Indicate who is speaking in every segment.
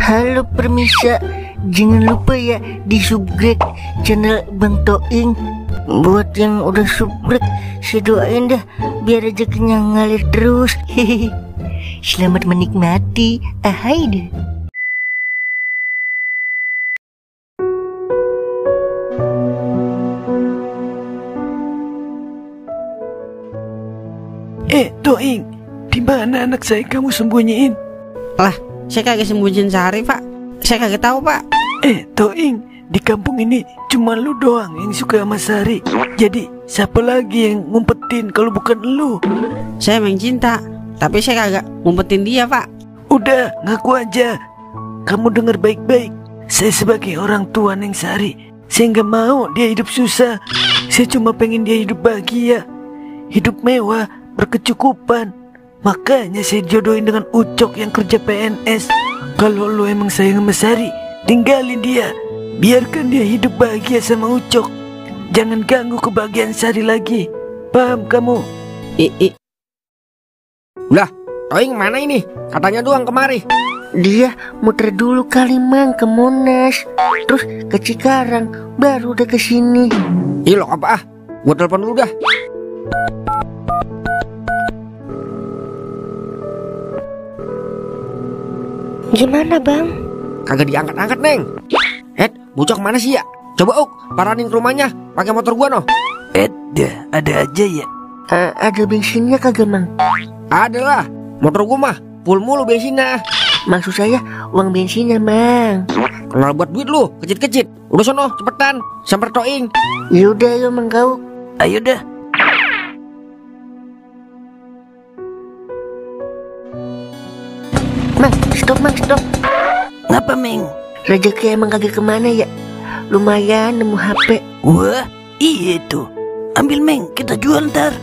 Speaker 1: Halo permisa, jangan lupa ya di subscribe channel Bang Toing. Buat yang udah subscribe, saya doain dah biar rezekinya ngalir terus. Hehehe. Selamat menikmati. Ahai deh.
Speaker 2: Toing, di mana anak saya kamu sembunyiin?
Speaker 3: Lah, saya kagak sembunyiin Sari, Pak. Saya kagak tahu, Pak.
Speaker 2: Toing, di kampung ini cuma lu doang yang suka sama Sari. Jadi siapa lagi yang ngumpetin kalau bukan lu?
Speaker 3: Saya main cinta, tapi saya kagak ngumpetin dia, Pak.
Speaker 2: Udah, ngaku aja. Kamu dengar baik-baik. Saya sebagai orang tua Neng Sari, saya nggak mau dia hidup susah. Saya cuma pengen dia hidup bahagia, hidup mewah, berkecukupan. Makanya saya jodohin dengan Ucok yang kerja PNS. Kalau lu emang sayang sama Sari, tinggalin dia. Biarkan dia hidup bahagia sama Ucok. Jangan ganggu kebahagiaan Sari lagi. Paham kamu?
Speaker 4: Udah, Toing mana ini? Katanya doang kemari.
Speaker 1: Dia muter dulu kali Mang ke Monas, terus ke Cikarang, baru udah ke sini.
Speaker 4: Ih lo apa ah? Gua telepon dulu dah.
Speaker 1: Gimana Bang?
Speaker 4: Kagak diangkat-angkat, Neng. Bucok mana sih ya? Coba paranin ke rumahnya pakai motor gua noh.
Speaker 2: Ada aja ya.
Speaker 1: Ada bensinnya kagak Mang?
Speaker 4: Ada lah. Motor gua mah full mulu bensinnya.
Speaker 1: Maksud saya uang bensinnya Mang.
Speaker 4: Kenal buat duit lu, kecit-kecit. Udah sono, cepetan. Samper Toing.
Speaker 1: Yaudah yuk Mang kau.
Speaker 2: Ayo dah.
Speaker 1: Mang, stop.
Speaker 2: Ngapa, Meng?
Speaker 1: Rezeki emang kagak kemana ya? Lumayan nemu HP.
Speaker 2: Wah, iya tuh. Ambil, Meng, kita jual ntar.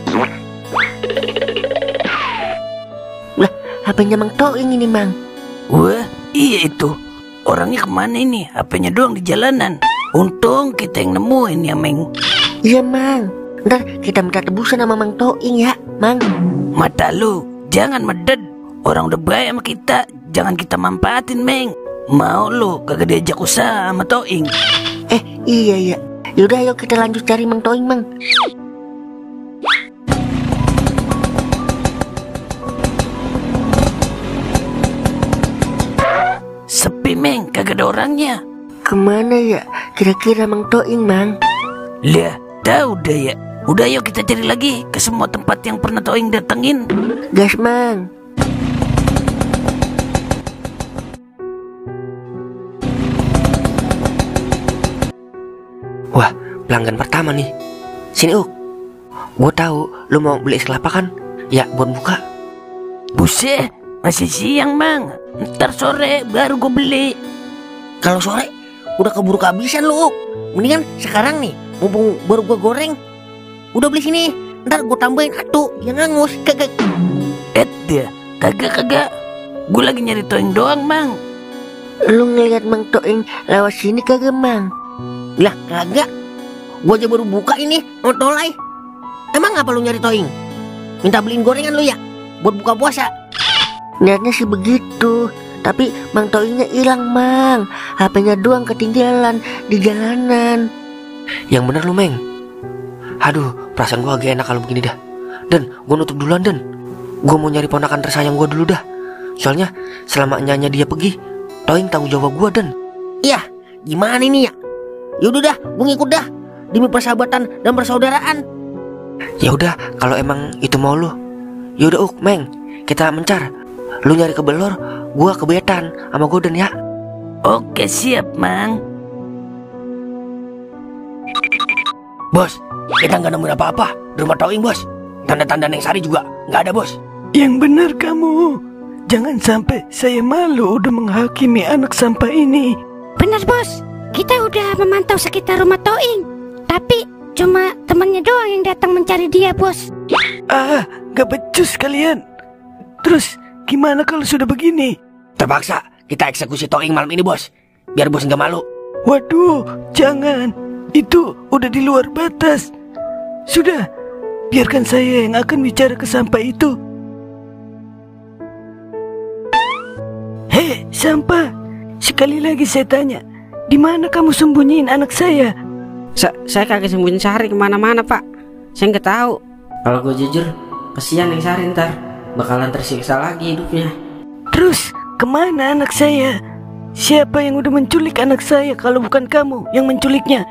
Speaker 1: Lah, HP-nya Mang Toing ini, Mang.
Speaker 2: Wah, iya itu. Orangnya kemana ini? HP-nya doang di jalanan. Untung kita yang nemuin ya, Meng.
Speaker 1: Iya, Mang. Ntar kita minta tebusan sama Mang Toing ya, Mang.
Speaker 2: Mata lu, jangan meded. Orang udah baik sama kita, jangan kita manfaatin, Meng. Mau lu kagak diajak usaha sama Toing.
Speaker 1: Iya ya. Yaudah ayo kita lanjut cari Mang Toing, Mang.
Speaker 2: Sepi, Meng, kagak ada orangnya.
Speaker 1: Kemana ya kira-kira Mang Toing, Mang?
Speaker 2: Lah, tahu dah ya. Udah yuk kita cari lagi ke semua tempat yang pernah Toing datengin.
Speaker 1: Gas, Mang.
Speaker 5: Wah, pelanggan pertama nih. Sini gue tahu lu mau beli es kelapa kan? Ya, buat buka.
Speaker 2: Buset, masih siang, Mang. Ntar sore baru gue beli.
Speaker 1: Kalau sore udah keburu kehabisan lu. Mendingan sekarang nih, mumpung baru gue goreng. Udah beli sini. Ntar gue tambahin atu yang hangus. Kagak.
Speaker 2: Kagak. Gue lagi nyari Toing doang, Mang.
Speaker 1: Lu ngeliat Mang Toing lewat sini kagak, Mang? Lah kagak. Gua aja baru buka ini notolai. Emang apa lu nyari Toing? Minta beliin gorengan lu ya? Buat buka puasa? Niatnya sih begitu. Tapi Mang Toingnya hilang, Mang. HP-nya doang ketinggalan di jalanan.
Speaker 5: Yang bener lu, Meng. Aduh, perasaan gue agak enak kalau begini dah. Dan gue nutup duluan, Dan. Gue mau nyari ponakan tersayang gue dulu dah. Soalnya selama nyanya dia pergi, Toing tanggung jawab gue, Dan.
Speaker 1: Iya, gimana ini ya? Yaudah dah, gue ngikut dah. Demi persahabatan dan persaudaraan.
Speaker 5: Ya udah, kalau emang itu mau lu. Yaudah, Meng, kita mencar. Lu nyari ke Belor, gue ke Betan sama Goden ya.
Speaker 2: Oke, siap, Mang. Bos, kita nggak nemuin apa-apa di rumah Toing, Bos. Tanda-tanda Neng Sari juga nggak ada, Bos.
Speaker 6: Yang benar kamu. Jangan sampai saya malu udah menghakimi anak sampah ini.
Speaker 7: Benar, Bos. Kita udah memantau sekitar rumah Toing, tapi cuma temannya doang yang datang mencari dia, Bos.
Speaker 6: Gak becus kalian. Terus gimana kalau sudah begini?
Speaker 4: Terpaksa kita eksekusi Toing malam ini, Bos. Biar Bos nggak malu.
Speaker 6: Waduh, jangan. Itu udah di luar batas. Sudah, biarkan saya yang akan bicara ke sampah itu. Hei, sampah. sekali lagi saya tanya, di mana kamu sembunyiin anak saya?
Speaker 3: Saya kagak sembunyi Sari kemana-mana pak. Saya nggak tahu. Kalau gue jujur, kesian yang Sari ntar bakalan tersiksa lagi hidupnya.
Speaker 6: Terus kemana anak saya? Siapa yang udah menculik anak saya kalau bukan kamu yang menculiknya?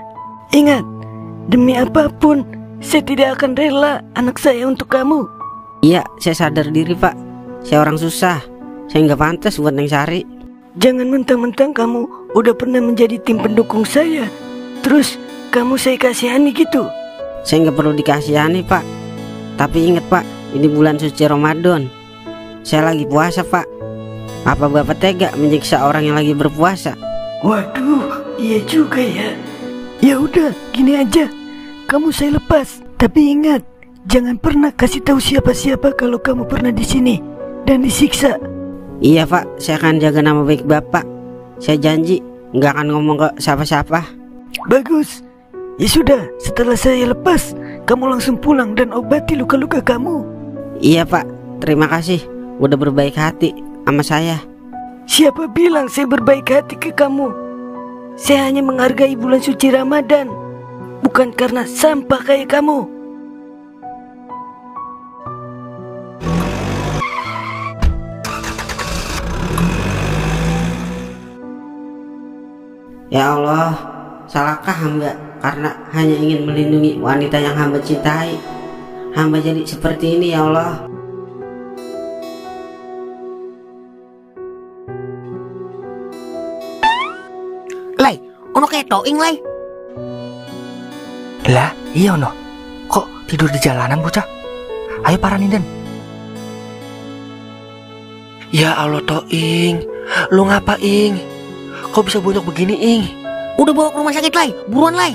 Speaker 6: Ingat, demi apapun saya tidak akan rela anak saya untuk kamu.
Speaker 3: Iya, saya sadar diri pak. Saya orang susah. Saya nggak pantas buat Neng Sari.
Speaker 6: Jangan mentang-mentang kamu udah pernah menjadi tim pendukung saya, terus kamu saya kasihani gitu.
Speaker 3: Saya nggak perlu dikasihani pak. Tapi ingat pak, ini bulan suci Ramadan. Saya lagi puasa pak. Apa bapak tega menyiksa orang yang lagi berpuasa?
Speaker 6: Waduh, iya juga ya. Ya udah, gini aja. Kamu saya lepas. Tapi ingat, jangan pernah kasih tahu siapa-siapa kalau kamu pernah di sini dan disiksa.
Speaker 3: Iya pak, saya akan jaga nama baik bapak. Saya janji nggak akan ngomong ke siapa-siapa.
Speaker 6: Bagus. Ya sudah, setelah saya lepas, kamu langsung pulang dan obati luka-luka kamu.
Speaker 3: Iya pak, terima kasih udah berbaik hati sama saya.
Speaker 6: Siapa bilang saya berbaik hati ke kamu? Saya hanya menghargai bulan suci Ramadan, bukan karena sampah kayak kamu.
Speaker 3: Ya Allah, salahkah hamba karena hanya ingin melindungi wanita yang hamba cintai? Hamba jadi seperti ini ya Allah.
Speaker 1: Lai, ono kayak Toing, Lai.
Speaker 5: Lah, iya no. Kok tidur di jalanan bocah? Ayo paranin Den. Ya Allah Toing, lu ngapain? Kok bisa bonyok begini, Ing?
Speaker 1: Udah bawa ke rumah sakit, Lai. Buruan, Lai.